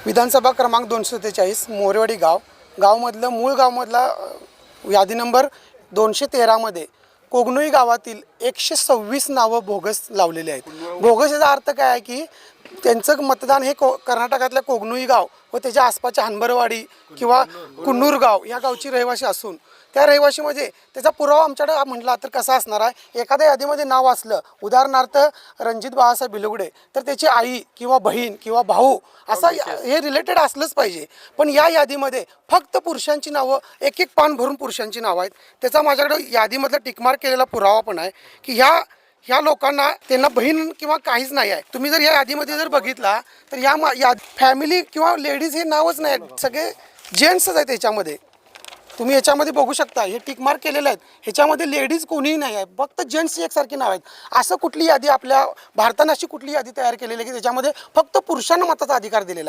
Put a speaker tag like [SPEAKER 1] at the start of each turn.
[SPEAKER 1] विधानसभा क्रमांक 243 मोरेवाडी गावमधलं मूळ गावमधला यादी नंबर 213 मध्ये कोगनोळी गावातील 126 नावं बोगस लावलेली आहेत। बोगस याचा अर्थ काय आहे की त्यांचं मतदान हे कर्नाटकातल्या कोगनोळी गाव व त्याच्या आसपासच्या हनबरवाडी किंवा कुन्नूर गाव या गावची रहिवासी असून त्या रहिवाशीमध्ये त्याचा पुरावा आमच्याकडे म्हटला तर कसा असणार आहे, एखाद्या यादीमध्ये नाव असलं उदाहरणार्थ रणजित बाळासाहेब बिलुगडे तर त्याची आई किंवा बहीण किंवा भाऊ असा हे रिलेटेड असलंच पाहिजे। पण या यादीमध्ये फक्त पुरुषांची नावं एक एक पान भरून पुरुषांची नावं आहेत। त्याचा माझ्याकडे यादीमधला टिकमार्क केलेला पुरावा पण आहे की ह्या लोकांना त्यांना बहीण किंवा काहीच नाही आहे। तुम्ही जर या यादीमध्ये जर बघितला तर या फॅमिली किंवा लेडीज हे नावच नाही, सगळे जेंट्सच आहेत त्याच्यामध्ये। तुम्ही याच्यामध्ये बघू शकता हे टिक मार्क केलेले आहेत, ह्याच्यामध्ये लेडीज कोणीही नाही आहे, फक्त जेंट्स एकसारखी नाव आहेत। असं कुठली यादी आपल्या भारताने अशी कुठली यादी तयार केलेली आहे की त्याच्यामध्ये फक्त पुरुषांना मताचा अधिकार दिलेला आहे?